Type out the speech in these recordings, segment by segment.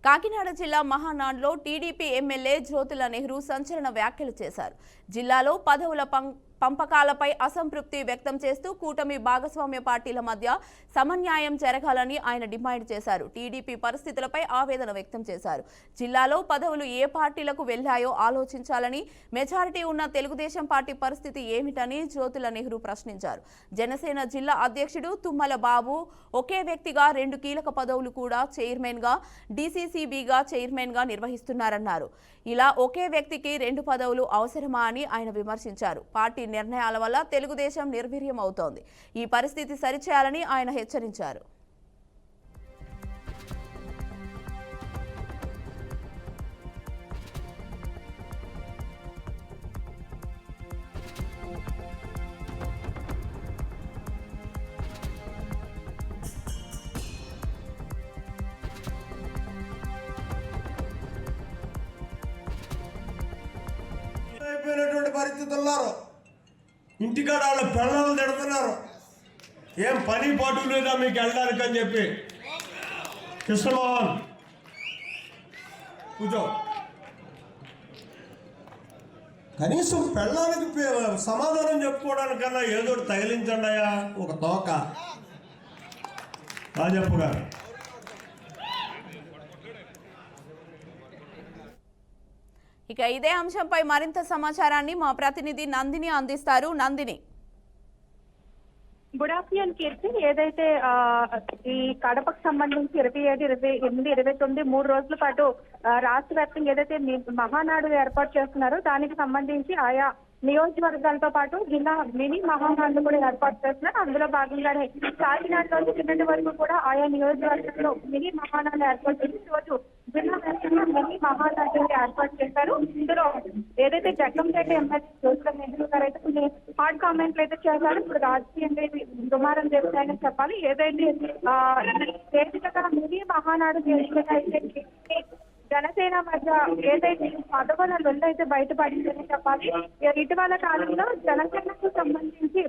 కాకినాడ జిల్లా మహానాడులో TDP MLA Jyothula Nehru సంచలన వ్యాఖ్యలు చేశారు. జిల్లాలో పదవుల పంపకాలపై అసంతృప్తి వ్యక్తం చేస్తూ కూటమి భాగస్వామ్య పార్టీల మధ్య సమన్యాయం జరగాలని ఆయన డిమాండ్ చేశారు. టీడీపీ పరిస్థితులపై ఆవేదన వ్యక్తం చేశారు. జిల్లాలో పదవులు ఏ పార్టీలకు వెళ్లాయో ఆలోచించాలని, మెజారిటీ ఉన్న తెలుగుదేశం పార్టీ పరిస్థితి ఏమిటని జ్యోతుల నెహ్రూ ప్రశ్నించారు. జనసేన జిల్లా అధ్యక్షుడు తుమ్మల బాబు ఒకే వ్యక్తిగా 2 కీలక పదవులు కూడా చైర్మన్ గా, డీసీసీబీగా చైర్మన్ గా నిర్వహిస్తున్నారన్నారు. ఇలా ఒకే వ్యక్తికి 2 పదవులు అవసరమా అని ఆయన విమర్శించారు. పార్టీ నిర్ణయాల వల్ల తెలుగుదేశం నిర్వీర్యం అవుతోంది. ఈ పరిస్థితి సరిచేయాలని ఆయన హెచ్చరించారు. పరిస్థితుల్లో ఇంటికాడ వాళ్ళ పిల్లలు తిడుతున్నారు. ఏం పని పాటు లేదా మీకు వెళ్ళడానికి అని చెప్పి. కృష్ణమోహన్ కూర్చో. కనీసం పిల్లలకి సమాధానం చెప్పుకోవడానికన్నా ఏదో తగిలించండి అయ్యా ఒక తోక. రాజప్ప గారు ఇక ఇదే అంశంపై మరింత సమాచారాన్ని మా ప్రతినిధి నందిని అందిస్తారు. నందిని. గుడ్ ఆఫ్టర్నూన్ కీర్తి. ఏదైతే ఈ కడపకు సంబంధించి 27, 28, 29 3 రోజుల పాటు రాష్ట్ర వ్యాప్తంగా ఏదైతే మహానాడు ఏర్పాటు చేస్తున్నారో దానికి సంబంధించి ఆయా నియోజకవర్గాలతో పాటు జిల్లా మినీ మహానాడు కూడా ఏర్పాటు చేస్తున్నారు. అందులో భాగంగానే కాకినాడలో చిన్నటి వరకు కూడా ఆయా నియోజకవర్గాల్లో మినీ మహానాడు ఏర్పాటు చేసి రోజు జిల్లా వ్యాప్తంగా మినీ మహానాడు ఏర్పాటు చేశారు. ఇందులో ఏదైతే జగ్గంపేట ఎమ్మెల్యే జ్యోతుల నెహ్రూ గారు అయితే కొన్ని హార్డ్ కామెంట్లు అయితే చేశారు. ఇప్పుడు రాజకీయంగా దుమారం చేస్తాయని చెప్పాలి. ఏదైతే దేశంగా మినీ మహానాడు అయితే జనసేన మధ్య ఏదైతే పదవుల లొల్లైతే బయటపడిందని చెప్పాలి. ఇటీవల కాలంలో జనసేనకు సంబంధించి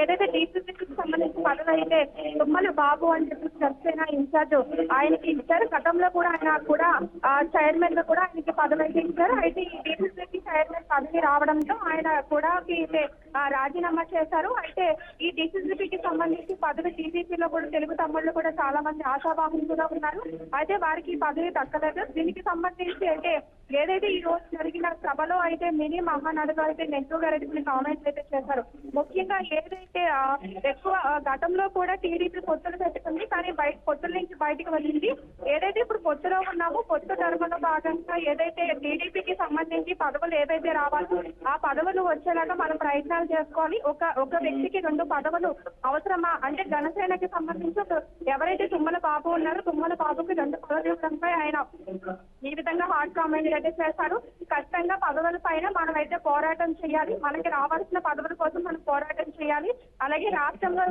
ఏదైతే డీసీసీకి సంబంధించి పదవి అయితే తుమ్మల బాబు అని చెప్పి జనసేన ఇన్ఛార్జ్ ఆయనకి ఇచ్చారు. గతంలో కూడా ఆయన కూడా చైర్మన్ గా కూడా ఆయనకి పదవి అయితే ఇచ్చారు. అయితే ఈ డీసీసీకి చైర్మన్ పదవి రావడంతో ఆయన కూడా రాజీనామా చేశారు. అయితే ఈ డీసీసీకి సంబంధించి పదవి టీడీపీలో కూడా తెలుగు తమ్ముళ్ళు కూడా చాలా మంది ఆశావాహులుగా ఉన్నారు. అయితే వారికి పదవి దక్కలేదు. దీనికి సంబంధించి అయితే ఏదైతే ఈ రోజు జరిగిన సభలో అయితే మినీ మహానాడులో అయితే నెహ్రూ గారు అయితే కొన్ని కామెంట్స్ అయితే చేశారు. ముఖ్యంగా ఏదైతే ఎక్కువ గతంలో కూడా టీడీపీ పొత్తులు పెట్టుకుంది, కానీ పొత్తుల నుంచి బయటకు వచ్చింది. ఏదైతే ఇప్పుడు పొత్తులో ఉన్నామో పొత్తు ధర్మంలో భాగంగా ఏదైతే టీడీపీకి సంబంధించి పదవులు ఏదైతే రావాలో ఆ పదవులు వచ్చేలాగా మనం ప్రయత్నాలు చేసుకోవాలి. ఒక వ్యక్తికి 2 పదవులు అవసరమా అంటే జనసేనకి సంబంధించి ఎవరైతే తుమ్మల బాబు ఉన్నారో తుమ్మల బాబుకి 2 పదవులు ఇవ్వడంపై ఆయన ఈ విధంగా హార్డ్ కామెంట్ అయితే చేశారు. ఖచ్చితంగా పదవుల పైన మనం అయితే పోరాటం చేయాలి. మనకి రావాల్సిన పదవుల కోసం మనం పోరాటం చేయాలి. అలాగే రాష్ట్రంలో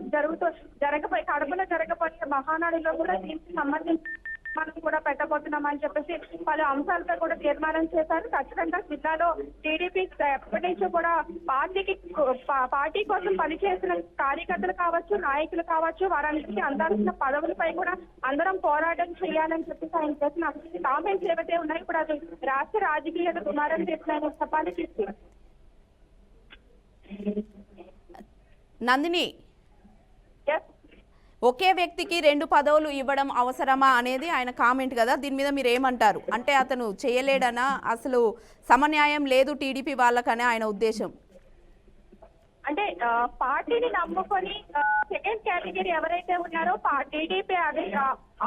కడపలో జరగబోయే మహానాడులో కూడా దీనికి సంబంధించి మనం కూడా పెట్టబోతున్నామని చెప్పేసి పలు అంశాలపై కూడా తీర్మానం చేశారు. ఖచ్చితంగా జిల్లాలో టీడీపీ ఎప్పటి నుంచో కూడా పార్టీ కోసం పనిచేసిన కార్యకర్తలు కావచ్చు, నాయకులు కావచ్చు, వారందరికీ అందాల్సిన పదవులపై కూడా అందరం పోరాటం చేయాలని చెప్పేసి ఆయన చేసిన కామెంట్స్ ఏవైతే ఉన్నాయి ఇప్పుడు అది రాష్ట్ర రాజకీయ దుమారం చేసిన చెప్పాలి. నందిని, ఒకే వ్యక్తికి 2 పదవులు ఇవ్వడం అవసరమా అనేది ఆయన కామెంట్ కదా, దీని మీద మీరు ఏమంటారు? అంటే అతను చేయలేడనా, అసలు సమన్యాయం లేదు టీడీపీ వాళ్ళకనే ఆయన ఉద్దేశం? అంటే పార్టీని నమ్ముకొని సెకండ్ కేటగిరీ ఎవరైతే ఉన్నారో టీడీపీ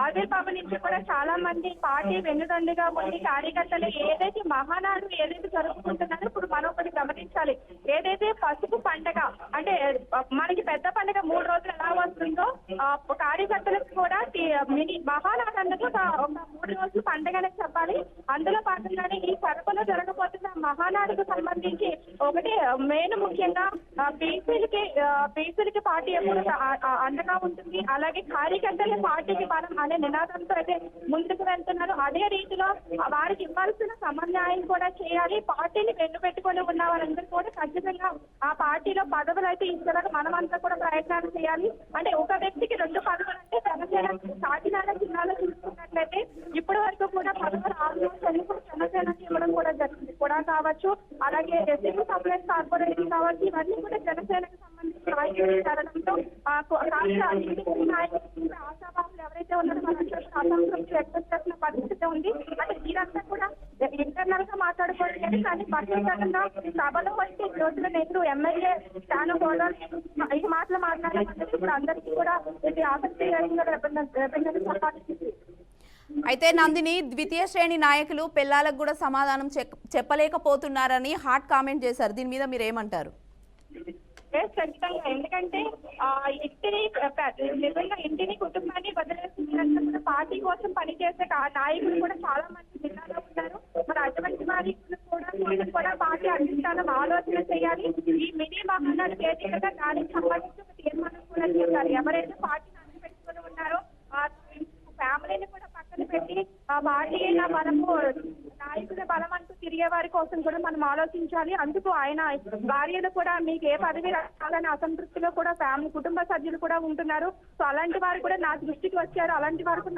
ఆవిర్భావం నుంచి కూడా చాలా మంది పార్టీ వెన్నుదండుగా ఉండి కార్యకర్తలు ఏదైతే మహానాడు ఏదైతే జరుపుకుంటున్నారో ఇప్పుడు మనం ఒకటి గమనించాలి. ఏదైతే పసుపు పండగ అంటే మనకి పెద్ద పండుగ 3 రోజులు ఎలా వస్తుందో కార్యకర్తలకు కూడా మినీ మహానాడు అన్నది ఒక 3 రోజులు పండుగనే చెప్పాలి. అందులో భాగంగానే ఈ కడపలో జరగబోతున్న మహానాడుకు సంబంధించి ఒకటి మెయిన్ ముఖ్యంగా బీసీలకి పార్టీ ఎప్పుడు అండగా ఉంటుంది. అలాగే కార్యకర్తల పార్టీకి బలం అనే నినాదంతో అయితే ముందుకు వెళ్తున్నారు. అదే రీతిలో వారికి ఇవ్వాల్సిన సమన్యాయం కూడా చేయాలి. పార్టీని వెన్ను పెట్టుకొని ఉన్న వారందరూ కూడా ఖచ్చితంగా ఆ పార్టీలో పదవులు అయితే ఇచ్చేలాగా మనమంతా కూడా ప్రయత్నాలు చేయాలి. అంటే ఒక వ్యక్తికి 2 పదవులు అంటే జనసేన కాకినాడ జిల్లాలో చూసుకున్నట్లయితే ఇప్పటి వరకు కూడా పదవులు ఆల్మోస్ట్ అన్ని కూడా జనసేనకి ఇవ్వడం కూడా జరిగింది కూడా కావచ్చు. అలాగే సివిల్ సప్లైస్ కార్పొరేషన్ కావచ్చు, ఇవన్నీ కూడా జనసేనకు సంబంధించిన నాయకులు చేరడంతో నాయకులు ఆశావాహులు ఎవరైతే ఉన్నారో వాళ్ళందరూ అసంతృప్తి వ్యక్తం చేస్తున్న పరిస్థితి ఉంది. అంటే వీరంతా కూడా ఇంటర్నల్ గా మాట్లాడుకోవట్లేదు, కానీ బహిరంగంగా సభలో వచ్చి ఈ రోజున నేను ఎమ్మెల్యే స్థాన హోదా ఈ మాటలు మాట్లాడాలంటే ఇప్పుడు అందరికీ కూడా ఇది ఆసక్తికరంగా సంపాదించింది. అయితే నందిని, ద్వితీయ శ్రేణి నాయకులు పిల్లలకు కూడా సమాధానం చెప్పలేకపోతున్నారని హాట్ కామెంట్ చేశారు. దీని మీద మీరు ఏమంటారు? ఖచ్చితంగా, ఎందుకంటే నిజంగా ఇంటిని కుటుంబాన్ని వదిలేసి పార్టీ కోసం పనిచేసే నాయకులు కూడా చాలా మంది జిల్లాలో ఉన్నారు. మరి అటువంటి వారికి కూడా పార్టీ అధిష్టానం ఆలోచన చేయాలి. ఈ మినీ మహానాడు వేదికగా దానికి సంబంధించి ఒక తీర్మానం కూడా చేయాలి. ఎవరైతే పార్టీని అందిపెట్టుకుని ఉన్నారో ఫ్యామిలీని కూడా పక్కన పెట్టి పార్టీ మనము నాయకుల బలం అంటూ తిరిగే వారి కోసం కూడా మనం ఆలోచించాలి. అందుకు ఆయన భార్యలు కూడా మీకు ఏ పదవి రావాలని అసంతృప్తిలో కూడా ఫ్యామిలీ కుటుంబ సభ్యులు కూడా ఉంటున్నారు. సో అలాంటి వారు కూడా నా దృష్టికి వచ్చారు. అలాంటి వారు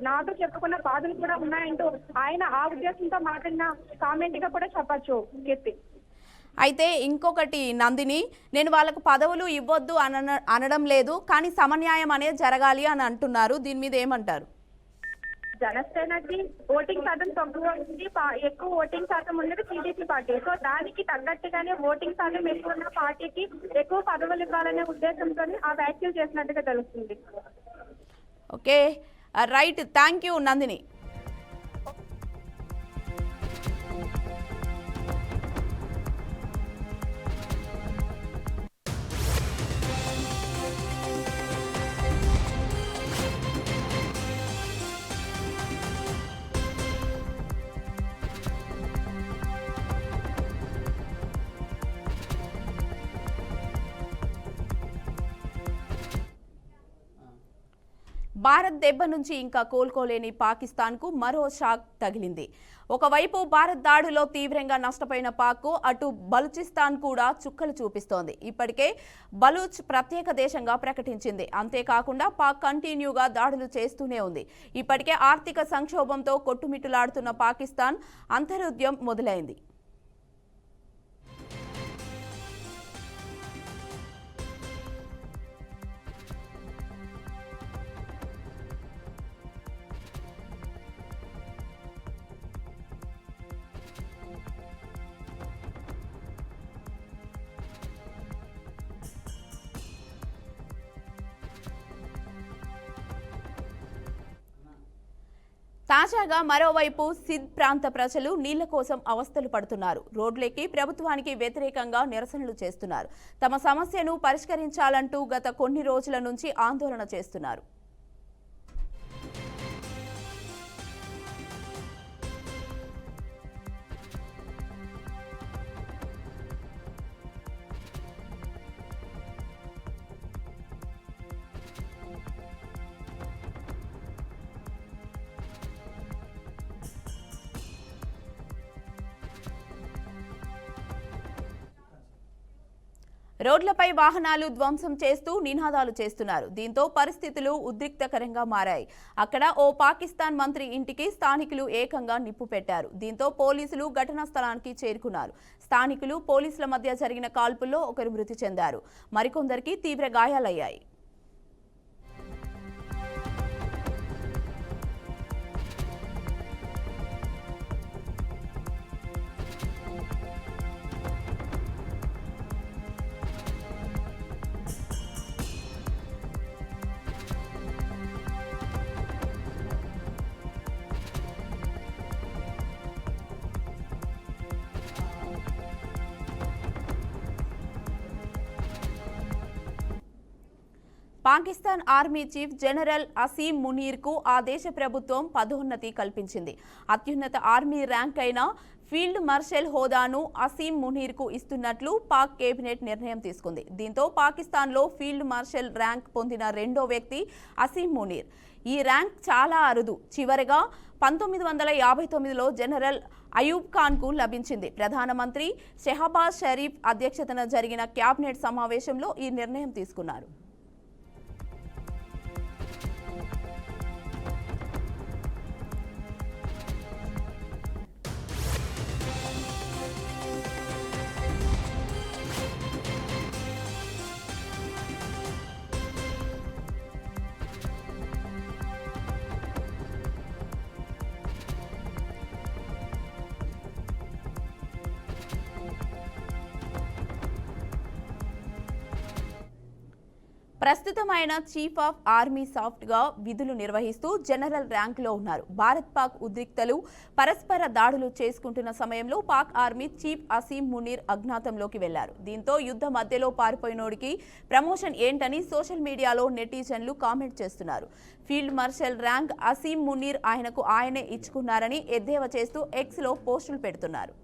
నాతో చెప్పుకున్న బాధలు కూడా ఉన్నాయంటూ ఆయన ఆ ఉద్దేశంతో మాట్లాడిన కామెంట్ గా కూడా చెప్పచ్చు కీర్తి. అయితే ఇంకొకటి నందిని, నేను వాళ్ళకు పదవులు ఇవ్వద్దు అనడం లేదు, కానీ సమన్యాయం అనేది జరగాలి అని అంటున్నారు. దీని మీద ఏమంటారు? జనసేనకి ఓటింగ్ శాతం తక్కువ ఉంది, ఎక్కువ ఓటింగ్ శాతం ఉన్నది టీడీపీ పార్టీ. సో దానికి తగ్గట్టుగానే ఓటింగ్ శాతం ఎక్కువ ఉన్న పార్టీకి ఎక్కువ పదవులు ఇవ్వాలనే ఉద్దేశంతో ఆ వ్యాఖ్యలు చేసినట్టుగా తెలుస్తుంది. Okay, right, thank you Nandini. Bharat దెబ్బ నుంచి ఇంకా కోలుకోలేని పాకిస్తాన్కు మరో షాక్ తగిలింది. ఒకవైపు భారత్ దాడిలో తీవ్రంగా నష్టపోయిన పాక్కు అటు బలూచిస్తాన్ కూడా చుక్కలు చూపిస్తోంది. ఇప్పటికే బలూచ్ ప్రత్యేక దేశంగా ప్రకటించింది. అంతేకాకుండా పాక్ కంటిన్యూగా దాడులు చేస్తూనే ఉంది. ఇప్పటికే ఆర్థిక సంక్షోభంతో కొట్టుమిట్టులాడుతున్న పాకిస్తాన్ అంతర్యుద్ధం మొదలైంది. తాజాగా మరోవైపు సిద్ ప్రాంత ప్రజలు నీళ్ల కోసం అవస్థలు పడుతున్నారు. రోడ్లెక్కి ప్రభుత్వానికి వ్యతిరేకంగా నిరసనలు చేస్తున్నారు. తమ సమస్యను పరిష్కరించాలంటూ గత కొన్ని రోజుల నుంచి ఆందోళన చేస్తున్నారు. రోడ్లపై వాహనాలు ధ్వంసం చేస్తూ నినాదాలు చేస్తున్నారు. దీంతో పరిస్థితులు ఉద్రిక్తకరంగా మారాయి. అక్కడ ఓ పాకిస్తాన్ మంత్రి ఇంటికి స్థానికులు ఏకంగా నిప్పు పెట్టారు. దీంతో పోలీసులు ఘటనా స్థలానికి చేరుకున్నారు. స్థానికులు పోలీసుల మధ్య జరిగిన కాల్పుల్లో ఒకరు మృతి చెందారు. మరికొందరికి తీవ్ర గాయాలయ్యాయి. Pakistan army chief general Asim మునీర్కు ఆ దేశ ప్రభుత్వం పదోన్నతి కల్పించింది. అత్యున్నత ఆర్మీ ర్యాంక్ అయిన ఫీల్డ్ మార్షల్ హోదాను అసీం మునీర్కు ఇస్తున్నట్లు పాక్ కేబినెట్ నిర్ణయం తీసుకుంది. దీంతో పాకిస్తాన్లో ఫీల్డ్ మార్షల్ ర్యాంక్ పొందిన రెండో వ్యక్తి అసీం మునీర్. ఈ ర్యాంక్ చాలా అరుదు. చివరగా 1959లో జనరల్ అయూబ్ ఖాన్కు లభించింది. ప్రధానమంత్రి షెహబాజ్ షరీఫ్ అధ్యక్షతన జరిగిన కేబినెట్ సమావేశంలో ఈ నిర్ణయం తీసుకున్నారు. ప్రస్తుతం ఆయన చీఫ్ ఆఫ్ ఆర్మీ సాఫ్ట్ గా విధులు నిర్వహిస్తూ జనరల్ ర్యాంకులో ఉన్నారు. భారత్ పాక్ ఉద్రిక్తలు పరస్పర దాడులు చేసుకుంటున్న సమయంలో పాక్ ఆర్మీ చీఫ్ అసీం మునీర్ అజ్ఞాతంలోకి వెళ్లారు. దీంతో యుద్ధ మధ్యలో పారిపోయినోడికి ప్రమోషన్ ఏంటని సోషల్ మీడియాలో నెటిజన్లు కామెంట్ చేస్తున్నారు. Field marshal rank Asim Munir ఆయనకు ఆయనే ఇచ్చుకున్నారని ఎద్దేవా చేస్తూ ఎక్స్ లో పోస్టులు పెడుతున్నారు.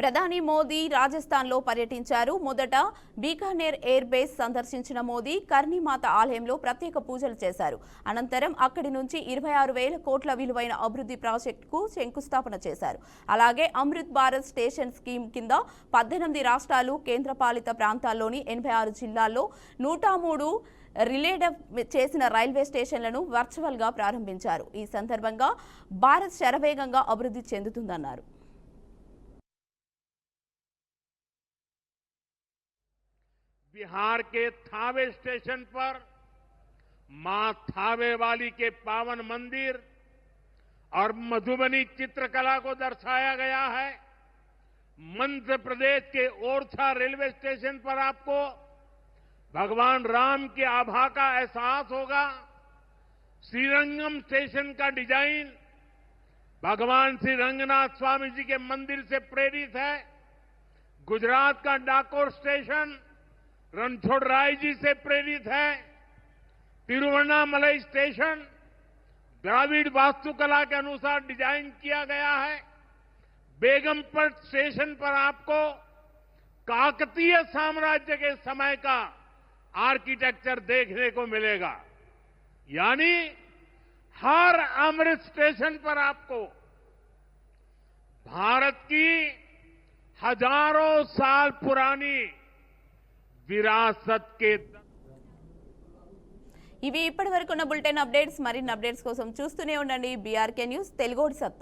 ప్రధాని మోదీ రాజస్థాన్లో పర్యటించారు. మొదట బీకానేర్ ఎయిర్ బేస్ సందర్శించిన మోదీ కర్ణీమాత ఆలయంలో ప్రత్యేక పూజలు చేశారు. అనంతరం అక్కడి నుంచి 26,000 కోట్ల విలువైన అభివృద్ధి ప్రాజెక్టుకు శంకుస్థాపన చేశారు. అలాగే అమృత్ భారత్ స్టేషన్ స్కీమ్ కింద 18 రాష్ట్రాలు కేంద్రపాలిత ప్రాంతాల్లోని 86 జిల్లాల్లో 103 రిలేడెవ్ చేసిన రైల్వే స్టేషన్లను వర్చువల్గా ప్రారంభించారు. ఈ సందర్భంగా భారత్ శరవేగంగా అభివృద్ధి చెందుతుందన్నారు. बिहार के थावे स्टेशन पर मां थावे वाली के पावन मंदिर और मधुबनी चित्रकला को दर्शाया गया है. मध्य प्रदेश के ओरछा रेलवे स्टेशन पर आपको भगवान राम की आभा का एहसास होगा. श्रीरंगम स्टेशन का डिजाइन भगवान श्री रंगनाथ स्वामी जी के मंदिर से प्रेरित है. गुजरात का डाकोर स्टेशन रणछोड़ राय जी से प्रेरित है. तिरुवन्नामलई स्टेशन द्राविड़ वास्तुकला के अनुसार डिजाइन किया गया है. बेगमपट स्टेशन पर आपको काकतीय साम्राज्य के समय का आर्किटेक्चर देखने को मिलेगा. यानी हर अमृत स्टेशन पर आपको भारत की हजारों साल पुरानी విరాసత్ కే. ఇవి ఇప్పటి వరకు ఉన్న బులెటిన్ అప్డేట్స్. మరిన్ని అప్డేట్స్ కోసం చూస్తూనే ఉండండి బీఆర్కే న్యూస్ తెలుగోడి సత్తా.